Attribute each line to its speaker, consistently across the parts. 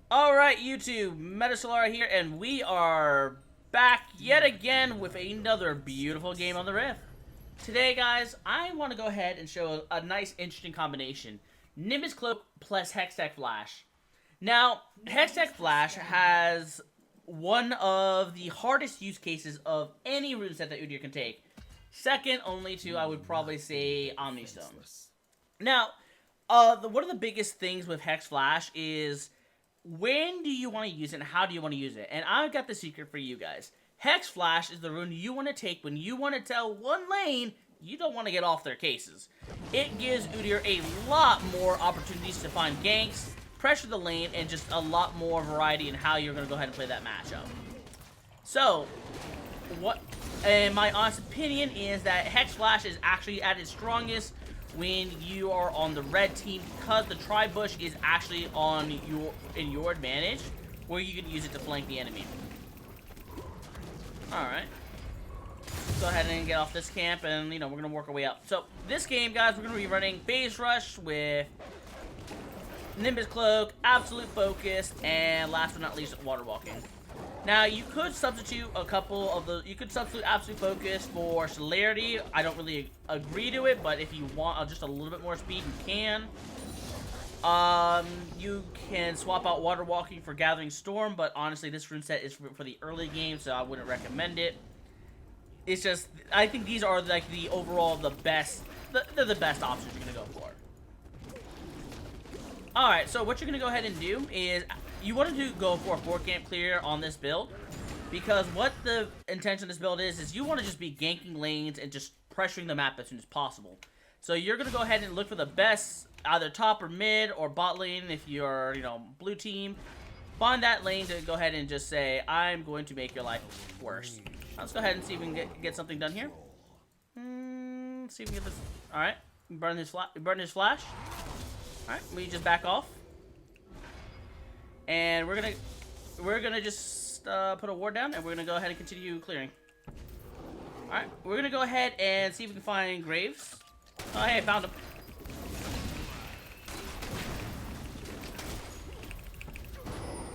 Speaker 1: Alright, YouTube, Metasolaray here, and we are back yet again with another beautiful game on the Rift. Today, guys, I want to go ahead and show a nice, interesting combination. Nimbus Cloak plus Hextech Flash. Now, Hextech Flash has one of the hardest use cases of any rune set that UDYR can take. Second only to, I would probably say, Omnistone. Now, one of the biggest things with Hex Flash is when do you want to use it and how do you want to use it? And I've got the secret for you guys. Hex Flash is the rune you want to take when you want to tell one lane you don't want to get off their cases. It gives UDYR a lot more opportunities to find ganks, pressure the lane, and just a lot more variety in how you're going to go ahead and play that matchup. So, in my honest opinion is that Hex Flash is actually at its strongest when you are on the red team, because the tri-bush is actually in your advantage, where you can use it to flank the enemy. Alright. Go ahead and get off this camp, and we're gonna work our way up. So this game, guys, we're gonna be running Phase Rush with Nimbus Cloak, Absolute Focus, and last but not least, Water Walking. Now, you could substitute you could substitute Absolute Focus for Celerity. I don't really agree to it, but if you want just a little bit more speed, you can. You can swap out Water Walking for Gathering Storm, but honestly, this rune set is for the early game, so I wouldn't recommend it. It's just, I think these are like the overall the best, they're the best options you're gonna go for. Alright, so what you're gonna go ahead and do is, you want to go for a 4-camp clear on this build, because what the intention of this build is you want to just be ganking lanes and just pressuring the map as soon as possible. So you're going to go ahead and look for the best, either top or mid or bot lane if you're, blue team. Find that lane to go ahead and just say, I'm going to make your life worse. Let's go ahead and see if we can get something done here. Let's see if we can get this. Alright, burn his flash. Alright, we just back off. And we're gonna just put a ward down, and we're gonna go ahead and continue clearing. All right, we're gonna go ahead and see if we can find Graves. Oh, hey, I found him.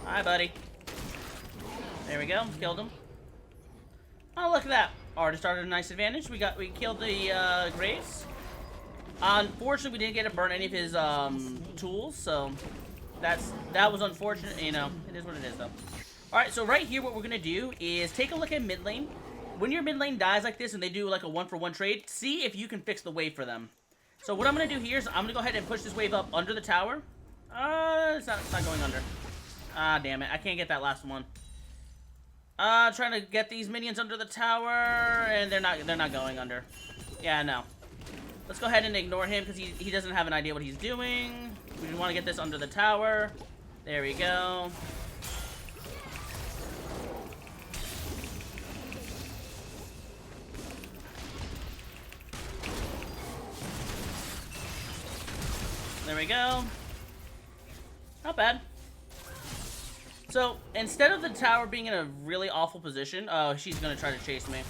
Speaker 1: Hi, buddy. There we go, killed him. Oh, look at that! Already started a nice advantage. We killed the Graves. Unfortunately, we didn't get to burn any of his tools, so. That was unfortunate, it is what it is, though. Alright, so right here, what we're gonna do is take a look at mid lane. When your mid lane dies like this and they do like a 1-for-1 trade, see if you can fix the wave for them. So what I'm gonna do here is I'm gonna go ahead and push this wave up under the tower. It's not going under. Ah, damn it, I can't get that last one. Trying to get these minions under the tower, and they're not going under. Yeah, no. Let's go ahead and ignore him because he doesn't have an idea what he's doing. We want to get this under the tower. There we go. There we go. Not bad. So, instead of the tower being in a really awful position, oh, she's going to try to chase me.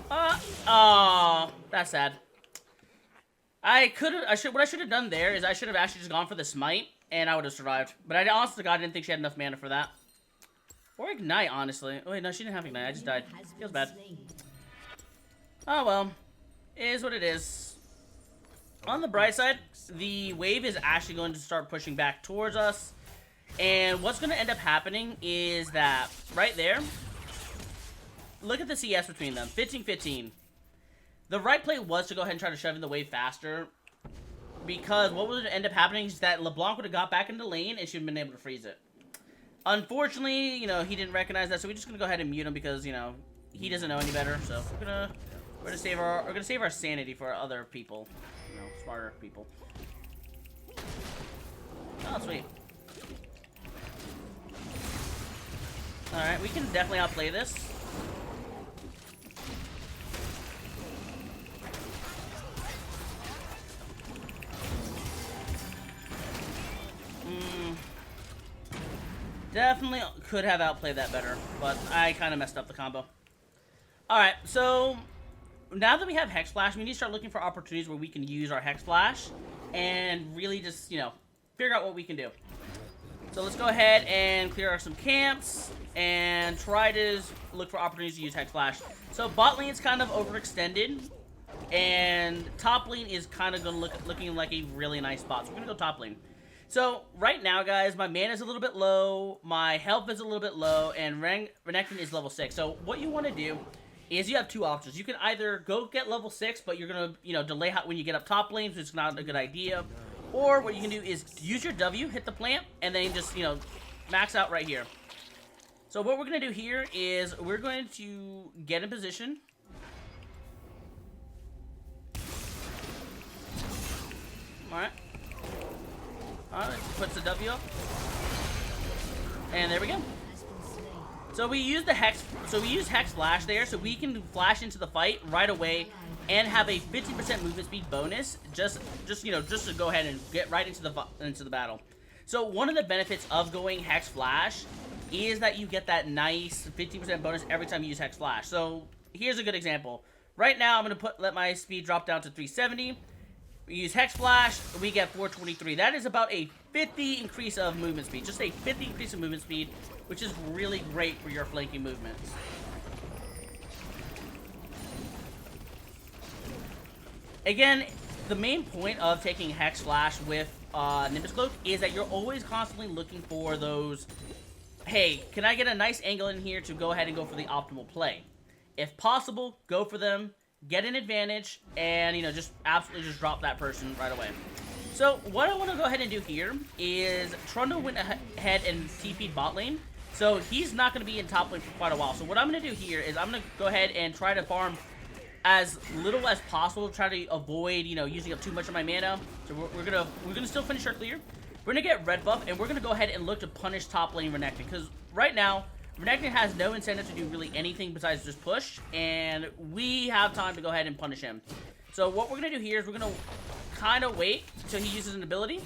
Speaker 1: Oh, that's sad. What I should have done there is I should have actually just gone for the smite, and I would have survived. But I honestly to God didn't think she had enough mana for that. Or ignite, honestly. Oh wait, no, she didn't have ignite. I just died. Feels bad. Oh well. It is what it is. On the bright side, the wave is actually going to start pushing back towards us. And what's going to end up happening is that, right there, look at the CS between them. 15-15. The right play was to go ahead and try to shove in the wave faster, because what would end up happening is that LeBlanc would have got back into lane and she'd have been able to freeze it. Unfortunately, he didn't recognize that, so we're just gonna go ahead and mute him because he doesn't know any better. So we're gonna save our sanity for other people, smarter people. Oh, sweet. All right, we can definitely outplay this. Definitely could have outplayed that better, but I kind of messed up the combo. Alright, so now that we have Hex Flash, we need to start looking for opportunities where we can use our Hex Flash and really just, figure out what we can do. So let's go ahead and clear some camps and try to look for opportunities to use Hex Flash. So bot lane's kind of overextended, and top lane is kind of looking like a really nice spot. So we're gonna go top lane. So right now, guys, my mana is a little bit low, my health is a little bit low, and Renekton is level 6. So what you want to do is you have two options. You can either go get level 6, but you're gonna, delay when you get up top lane, so it's not a good idea. Or what you can do is use your W, hit the plant, and then just, max out right here. So what we're going to do here is we're going to get in position. Alright. Alright, puts the W up. And there we go. So we use the Hex Flash there, so we can flash into the fight right away and have a 50% movement speed bonus, just to go ahead and get right into the battle. So one of the benefits of going Hex Flash is that you get that nice 50% bonus every time you use Hex Flash. So here's a good example. Right now I'm gonna let my speed drop down to 370. We use Hex Flash, we get 423. That is about a 50 increase of movement speed, just a 50 increase of movement speed, which is really great for your flanking movements. Again, the main point of taking Hex Flash with Nimbus Cloak is that you're always constantly looking for those, hey, can I get a nice angle in here to go ahead and go for the optimal play? If possible, go for them, get an advantage, and, just absolutely just drop that person right away. So, what I want to go ahead and do here is Trundle went ahead and TP'd bot lane, so he's not going to be in top lane for quite a while. So what I'm going to do here is I'm going to go ahead and try to farm as little as possible, try to avoid, using up too much of my mana. So we're gonna still finish our clear. We're gonna get red buff, and we're gonna go ahead and look to punish top lane Renekton, because right now Renekton has no incentive to do really anything besides just push, and we have time to go ahead and punish him. So what we're gonna do here is we're gonna kind of wait until he uses an ability,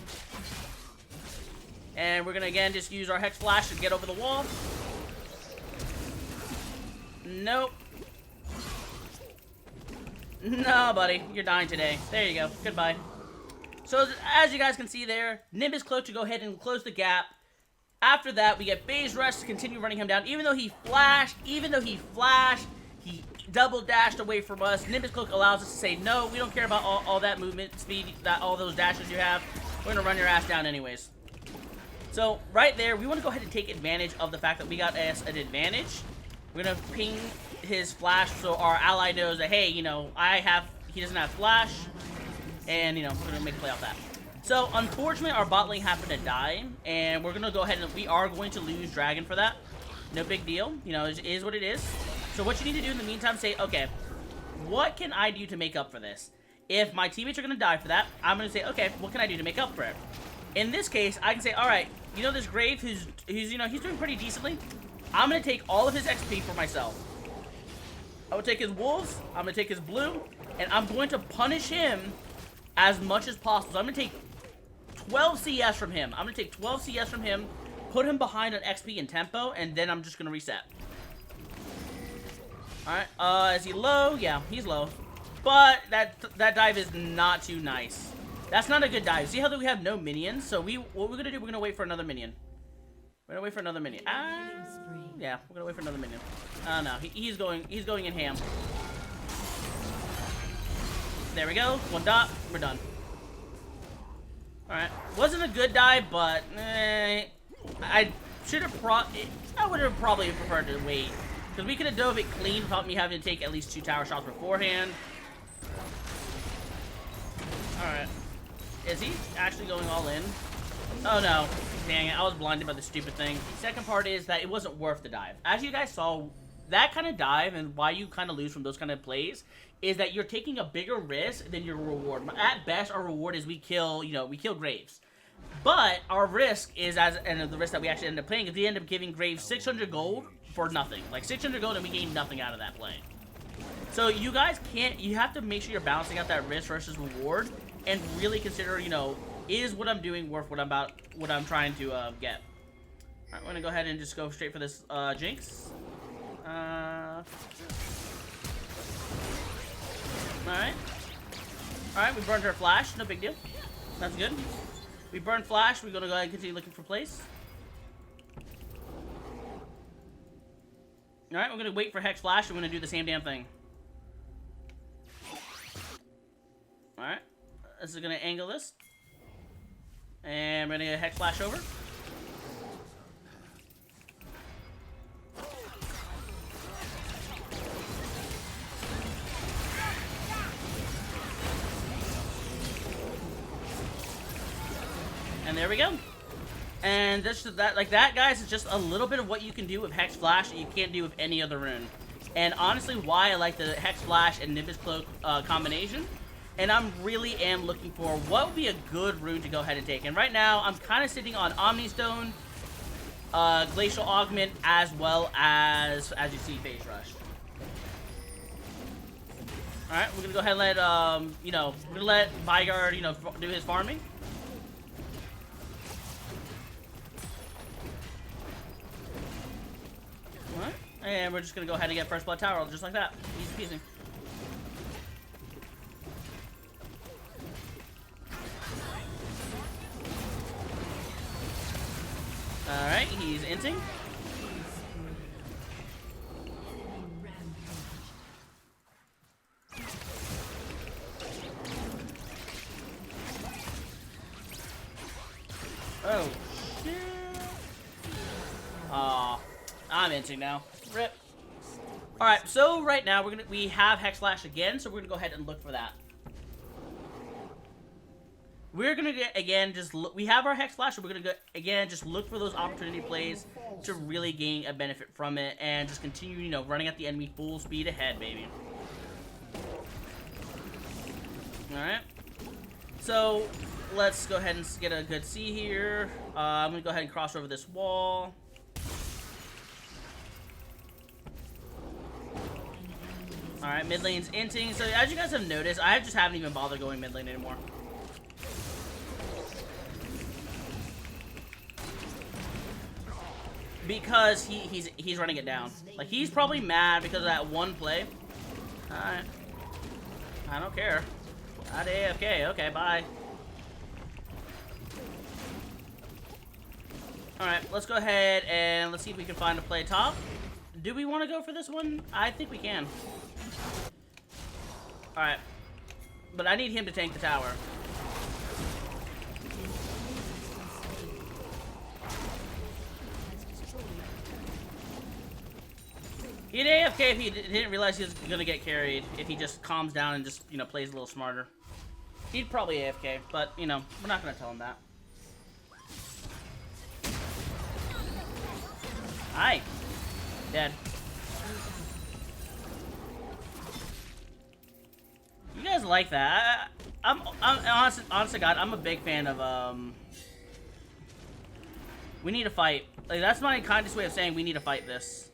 Speaker 1: and we're gonna again just use our Hex Flash to get over the wall. Nope. No, buddy. You're dying today. There you go. Goodbye. So, as you guys can see there, Nimbus Cloak to go ahead and close the gap. After that, we get Phase Rush to continue running him down. Even though he flashed, he double dashed away from us. Nimbus Cloak allows us to say, no, we don't care about all that movement speed, all those dashes you have. We're going to run your ass down anyways. So, right there, we want to go ahead and take advantage of the fact that we got us an advantage. We're going to ping his flash so our ally knows that, hey, he doesn't have flash, and, we're going to make a play off that. So, unfortunately, our bot lane happened to die, and we're going to go ahead and we are going to lose Dragon for that. No big deal. It is what it is. So, what you need to do in the meantime, say, okay, what can I do to make up for this? If my teammates are going to die for that, I'm going to say, okay, what can I do to make up for it? In this case, I can say, all right, this Grave who's he's doing pretty decently. I'm going to take all of his XP for myself. I'm going to take his wolves, I'm going to take his blue, and I'm going to punish him as much as possible. So I'm going to take 12 CS from him. I'm going to take 12 CS from him, put him behind on XP and tempo, and then I'm just going to reset. Alright, is he low? Yeah, he's low. But that dive is not too nice. That's not a good dive. See how we have no minions? So what we're going to do, we're going to wait for another minion. We're gonna wait for another minion. Yeah, we're gonna wait for another minion. No, he's going in ham. There we go. One dot. We're done. All right. Wasn't a good dive, but I would have probably preferred to wait, because we could have dove it clean without me having to take at least 2 tower shots beforehand. All right. Is he actually going all in? Oh no. Dang it, I was blinded by the stupid thing. Second part is that it wasn't worth the dive. As you guys saw, that kind of dive and why you kind of lose from those kind of plays is that you're taking a bigger risk than your reward. At best, our reward is we kill Graves. But our risk is, and the risk that we actually end up playing, is we end up giving Graves 600 gold for nothing. Like 600 gold, and we gain nothing out of that play. So you guys you have to make sure you're balancing out that risk versus reward and really consider, is what I'm doing worth what I'm trying to get? Alright, we're gonna go ahead and just go straight for this Jinx. Alright. Alright, we burned her flash, no big deal. That's good. We burn flash. We're gonna go ahead and continue looking for place. All right, we're gonna wait for Hex Flash. And we're gonna do the same damn thing. All right, this is gonna angle this, and we're gonna get Hex Flash over. And there we go. And that, guys, is just a little bit of what you can do with Hex Flash that you can't do with any other rune. And honestly, why I like the Hex Flash and Nimbus Cloak combination. And I'm really am looking for what would be a good rune to go ahead and take. And right now, I'm kind of sitting on Omni Stone, Glacial Augment, as well as you see, Phase Rush. All right, we're gonna go ahead and let we're gonna let Vigard do his farming. Alright, and we're just gonna go ahead and get First Blood Tower just like that. Easy peasy. Alright, he's inting. Oh, shit. Aw. I'm inting now. Rip. Alright, so right now we have Hex Flash again, so we're gonna go ahead and look for that. We're gonna get again we have our Hex Flash, so we're gonna go again just look for those opportunity plays to really gain a benefit from it and just continue, running at the enemy full speed ahead, baby. Alright. So let's go ahead and get a good C here. I'm gonna go ahead and cross over this wall. Alright, mid lane's inting. So as you guys have noticed, I just haven't even bothered going mid lane anymore. Because he's running it down. Like, he's probably mad because of that one play. Alright. I don't care. Not AFK. Okay, bye. Alright, let's go ahead and let's see if we can find a play top. Do we want to go for this one? I think we can. Alright. But I need him to tank the tower. He'd AFK if he didn't realize he was going to get carried. If he just calms down and just, plays a little smarter. He'd probably AFK, but, we're not going to tell him that. Hi. Dead. You guys like that? I'm honest to God, I'm a big fan of we need to fight. Like, that's my kindest way of saying we need to fight this.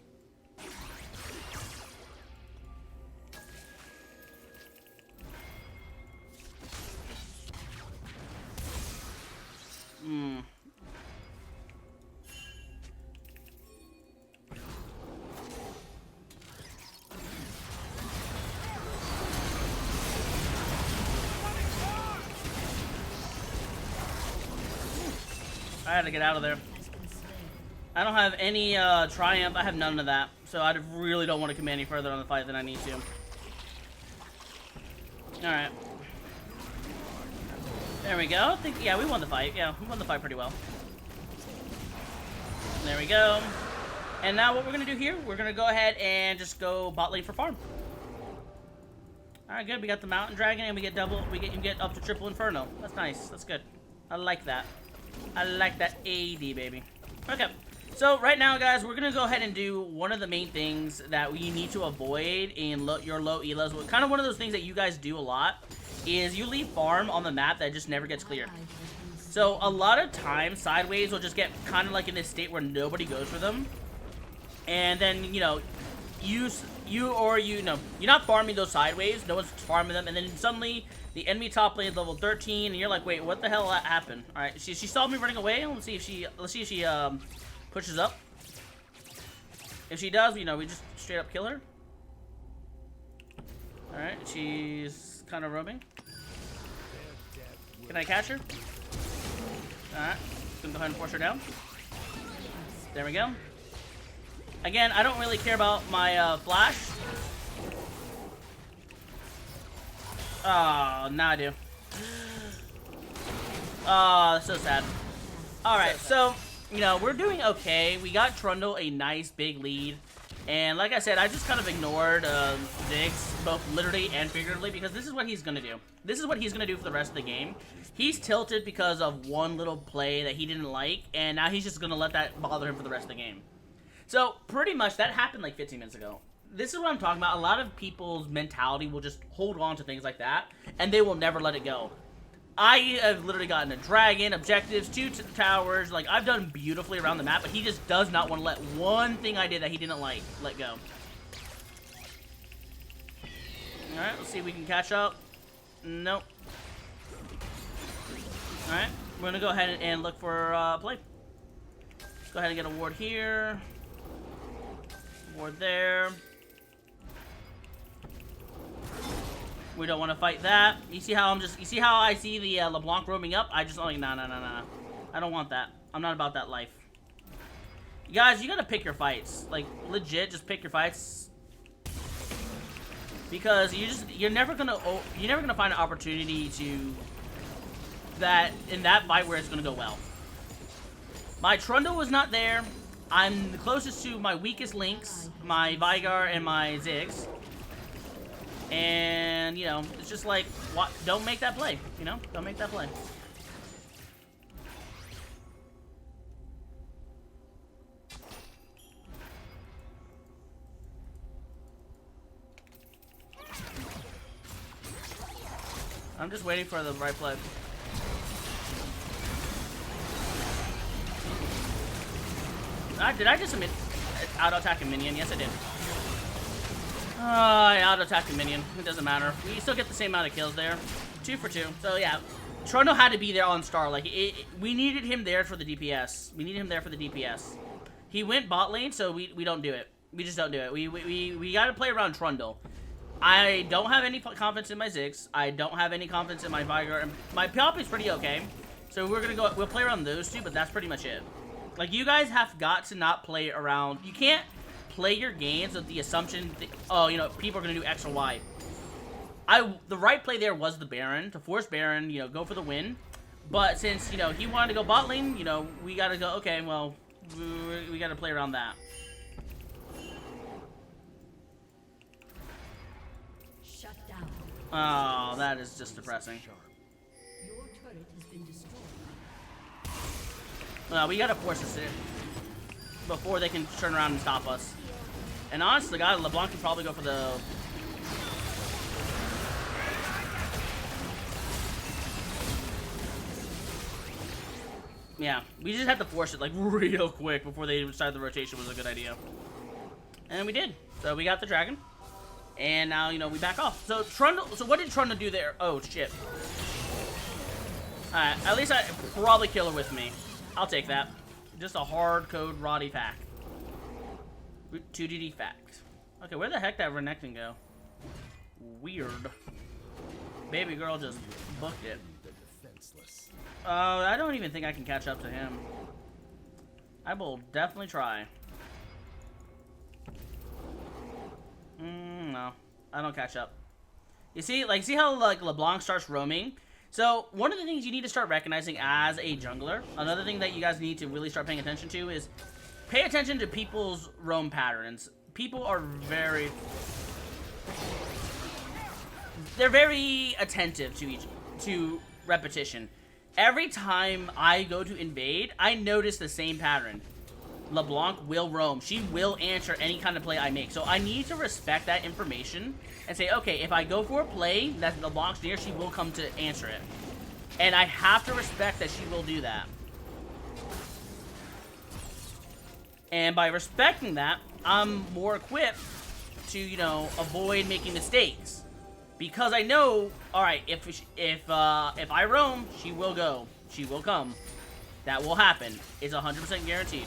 Speaker 1: I had to get out of there. I don't have any triumph. I have none of that. So I really don't want to command any further on the fight than I need to. Alright. There we go. Yeah, we won the fight. Yeah, we won the fight pretty well. There we go. And now what we're going to do here, we're going to go ahead and just go bot lane for farm. Alright, good. We got the Mountain Dragon and we get you get up to triple Inferno. That's nice. That's good. I like that. I like that AD, baby. Okay. So right now, guys, we're going to go ahead and do one of the main things that we need to avoid in your low elas. Kind of one of those things that you guys do a lot is you leave farm on the map that just never gets cleared. So a lot of times, sideways will just get kind of like in this state where nobody goes for them. And then, you're not farming those sideways. No one's farming them. And then suddenly the enemy top lane is level 13, and you're like, wait, what the hell happened? All right, she saw me running away. Let's see if she pushes up. If she does, we just straight up kill her. All right, she's kind of roaming. Can I catch her? Alright. Gonna go ahead and force her down. There we go. Again, I don't really care about my flash. Oh, now I do. Oh, that's so sad. Alright, so, you know, we're doing okay. We got Trundle a nice big lead. And like I said, I just kind of ignored Ziggs, both literally and figuratively, because this is what he's going to do. This is what he's going to do for the rest of the game. He's tilted because of one little play that he didn't like, and now he's just going to let that bother him for the rest of the game. So, pretty much, that happened like 15 minutes ago. This is what I'm talking about. A lot of people's mentality will just hold on to things like that, and they will never let it go. I have literally gotten a dragon, objectives, 2 towers. Like, I've done beautifully around the map, but he just does not want to let one thing I did that he didn't like let go. Alright, let's see if we can catch up. Nope. Alright, we're going to go ahead and look for play. Let's go ahead and get a ward here. Ward there. We don't want to fight that. You see how you see how I see the LeBlanc roaming up? I just like, no. I don't want that. I'm not about that life. You guys, you gotta pick your fights. Like, legit, just pick your fights. Because you're never gonna find an opportunity to in that fight where it's gonna go well. My Trundle was not there. I'm the closest to my weakest links, my Vigar and my Ziggs. And, you know, it's just like, what? Don't make that play, you know? Don't make that play. I'm just waiting for the right play. Did I just auto-attack a minion? Yes, I did. I auto-attacked a minion. It doesn't matter. We still get the same amount of kills there. 2 for 2. So, yeah. Trundle had to be there on star. Like, we needed him there for the DPS. We needed him there for the DPS. He went bot lane, so we don't do it. We just don't do it. We got to play around Trundle. I don't have any confidence in my Ziggs. I don't have any confidence in my Vigar. And my Pop is pretty okay. So we'll play around those two, but that's pretty much it. Like, you guys have got to not play around. You can't play your games with the assumption that, oh, you know, people are going to do X or Y. The right play there was the Baron, to force Baron, you know, go for the win. But since, you know, he wanted to go bot lane, you know, we got to go, okay, well, we got to play around that.
Speaker 2: Shut down.
Speaker 1: Oh, that is just depressing.
Speaker 2: Your turret has been destroyed.
Speaker 1: We got to force this in before they can turn around and stop us. And honestly, God, LeBlanc can probably go for the... Yeah, we just had to force it, like, real quick before they decided the rotation was a good idea. And we did. So we got the dragon. And now, you know, we back off. So what did Trundle do there? Oh, shit. Alright, at least I probably kill her with me. I'll take that. Just a hard code Roddy fact. 2DD fact. Okay, where the heck did Renekton go? Weird. Baby girl just booked it. I don't even think I can catch up to him. I will definitely try. No, I don't catch up. You see, like, see how like LeBlanc starts roaming? So one of the things you need to start recognizing as a jungler, another thing that you guys need to really start paying attention to is pay attention to people's roam patterns. People are very attentive to repetition. Every time I go to invade, I notice the same pattern. LeBlanc will roam. She will answer any kind of play I make. So I need to respect that information and say, okay, if I go for a play that LeBlanc's near, she will come to answer it. And I have to respect that she will do that. And by respecting that, I'm more equipped to, you know, avoid making mistakes. Because I know, alright, if I roam, she will go. She will come. That will happen. It's 100% guaranteed.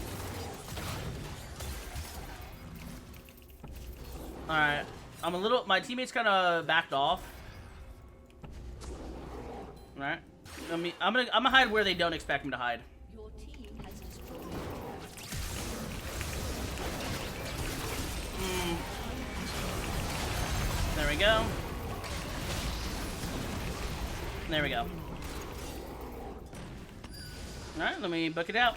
Speaker 1: Alright. My teammates kind of backed off. Alright. I'm gonna hide where they don't expect me to hide.
Speaker 2: Your team has destroyed.
Speaker 1: There we go. There we go. Alright, let me book it out.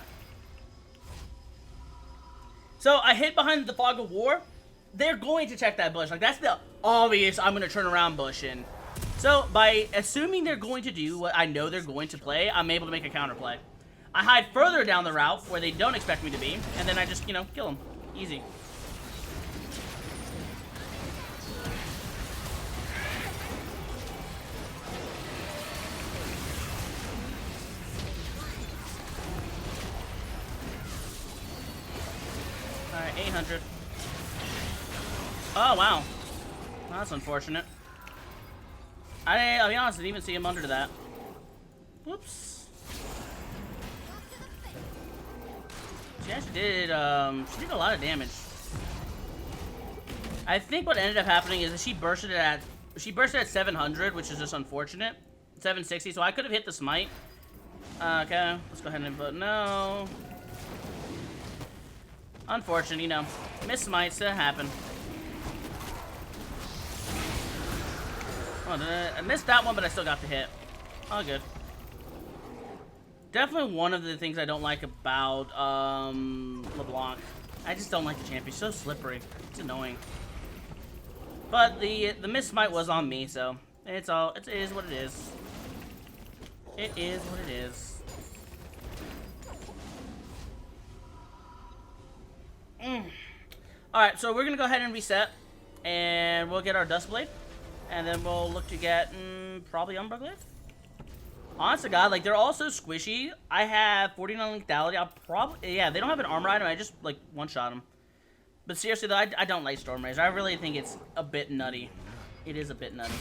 Speaker 1: So, I hid behind the fog of war. They're going to check that bush. Like, that's the obvious I'm going to turn around bush in. So, by assuming they're going to do what I know they're going to play, I'm able to make a counterplay. I hide further down the route where they don't expect me to be, and then I just, you know, kill them. Easy. Alright, 800. Oh, wow. That's unfortunate. I'll be honest, I didn't even see him under that. Whoops. She actually did, she did a lot of damage. I think what ended up happening is that she bursted at 700, which is just unfortunate. 760, so I could have hit the smite. Okay, let's go ahead and vote no. Unfortunate, you know. Miss smites that happen. Oh, I missed that one, but I still got the hit. All good. Definitely one of the things I don't like about LeBlanc. I just don't like the champion. She's so slippery. It's annoying. But the miss smite was on me, so it is what it is. It is what it is. Alright, so we're going to go ahead and reset. And we'll get our Dust Blade. And then we'll look to get probably Umbra Glyph. Honest to God, like, they're all so squishy. I have 49 lethality. I'll probably... Yeah, they don't have an armor item. I just, like, one-shot them. But seriously, though, I don't like Storm Razor. I really think it's a bit nutty. It is a bit nutty.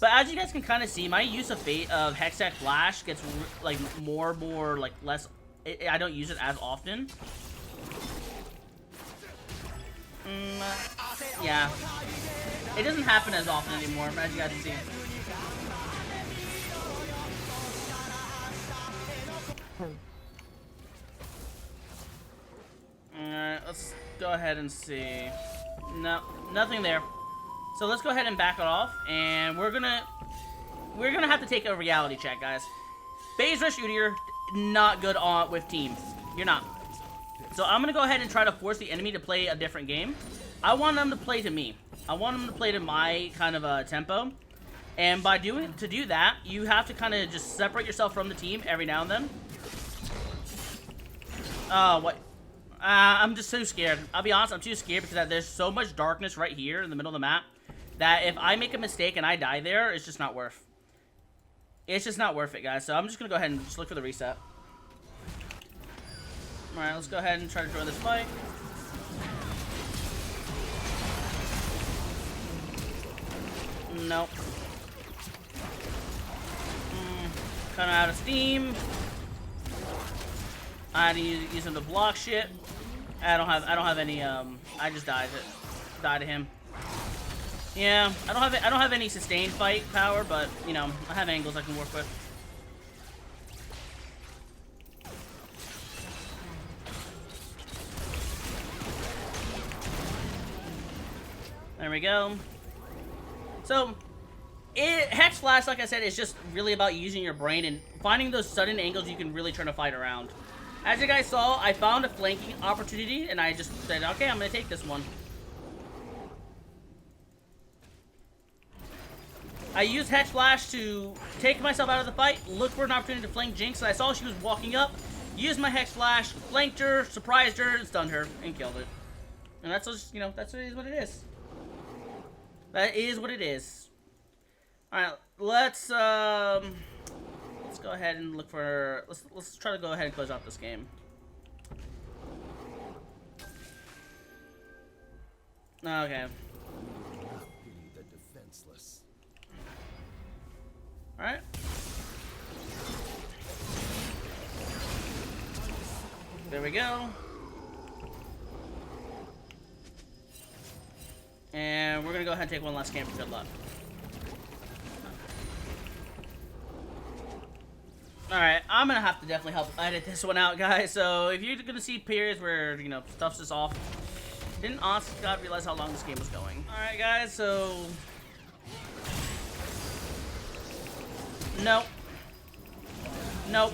Speaker 1: But as you guys can kind of see, my use of Hextech Flash gets, like, more, like, less... I don't use it as often. Yeah. It doesn't happen as often anymore, as you guys can see. Alright, let's go ahead and see. No, nothing there. So let's go ahead and back it off, and we're gonna have to take a reality check, guys. Phase Rush UDYR, not good on with teams. You're not. So I'm gonna go ahead and try to force the enemy to play a different game. I want them to play to me. I want them to play to my kind of tempo. And by to do that, you have to kind of just separate yourself from the team every now and then. What? I'm just so scared. I'll be honest, I'm too scared because there's so much darkness right here in the middle of the map that if I make a mistake and I die there, it's just not worth. It's just not worth it, guys. So I'm just gonna go ahead and just look for the reset. Alright, let's go ahead and try to join this fight. Nope. Kind of out of steam. I had to use him to block shit. I don't have any. I just died to him. Yeah, I don't have any sustained fight power, but you know, I have angles I can work with. There we go. So, Hex Flash, like I said, is just really about using your brain and finding those sudden angles you can really turn a fight around. As you guys saw, I found a flanking opportunity, and I just said, okay, I'm going to take this one. I used Hex Flash to take myself out of the fight, look for an opportunity to flank Jinx, and I saw she was walking up, used my Hex Flash, flanked her, surprised her, and stunned her, and killed her. And that's just, you know, that's what it is. That is what it is. Alright, let's go ahead and look for... Let's try to go ahead and close out this game. Okay. Alright. There we go. And we're gonna go ahead and take one last game for good luck. Alright, I'm gonna have to definitely help edit this one out, guys. So if you're gonna see periods where, you know, stuff's just off, didn't honestly God realize how long this game was going. Alright, guys, so... Nope. Nope.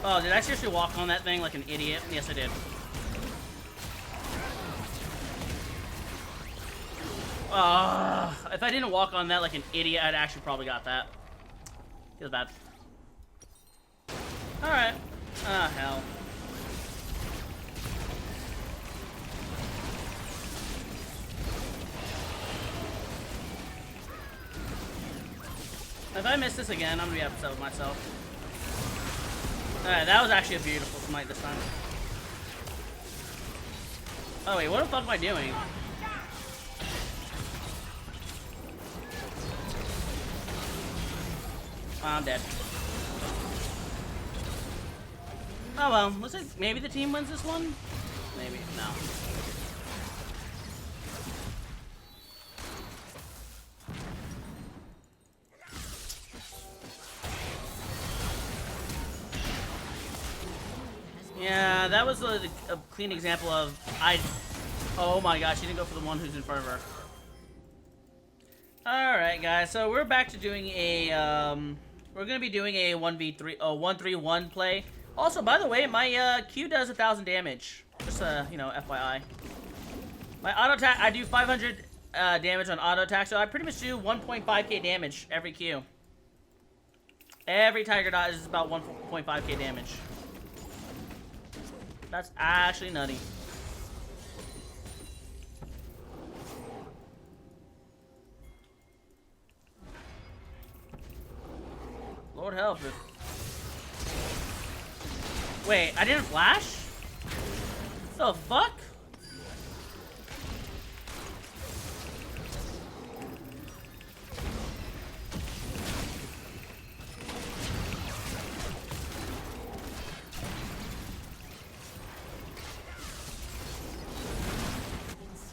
Speaker 1: Oh, did I seriously walk on that thing like an idiot? Yes, I did. If I didn't walk on that like an idiot, I'd actually probably got that. Feels bad. Alright. Ah, hell. If I miss this again, I'm gonna be upset with myself. Alright, that was actually a beautiful smite this time. Oh wait, what the fuck am I doing? Oh, I'm dead. Oh well, looks like maybe the team wins this one? Maybe, no. Yeah, that was a clean example of oh my gosh, she didn't go for the one who's in front of her. Alright guys, so we're back to doing a, we're gonna be doing a 1v3, 1-3-1 play. Also, by the way, my, Q does 1,000 damage. Just, you know, FYI. My auto attack, I do 500, damage on auto attack, so I pretty much do 1.5k damage every Q. Every Tiger Dot is about 1.5k damage. That's actually nutty. Lord help it. Wait, I didn't flash? The fuck?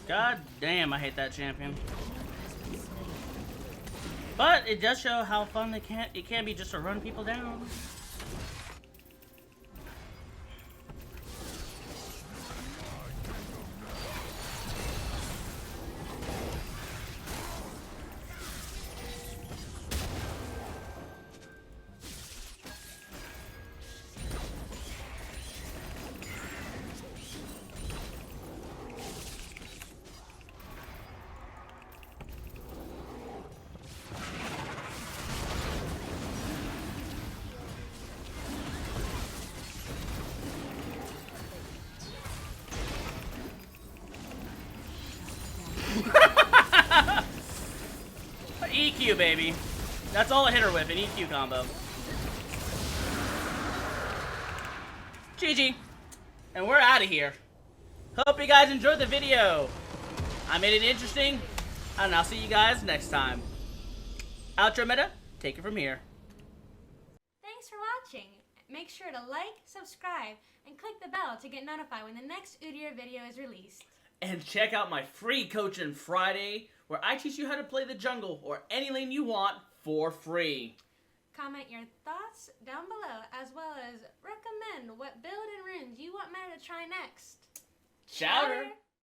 Speaker 1: God damn, I hate that champion. But it does show how fun it can be just to run people down. EQ, baby. That's all I hit her with, an EQ combo. GG. And we're out of here. Hope you guys enjoyed the video. I made it interesting, and I'll see you guys next time. Outro Meta, take it from here.
Speaker 2: Thanks for watching. Make sure to like, subscribe, and click the bell to get notified when the next UDYR video is released.
Speaker 1: And check out my free coaching Friday, where I teach you how to play the jungle or any lane you want for free.
Speaker 2: Comment your thoughts down below, as well as recommend what build and runes you want Meta to try next.
Speaker 1: Chowder!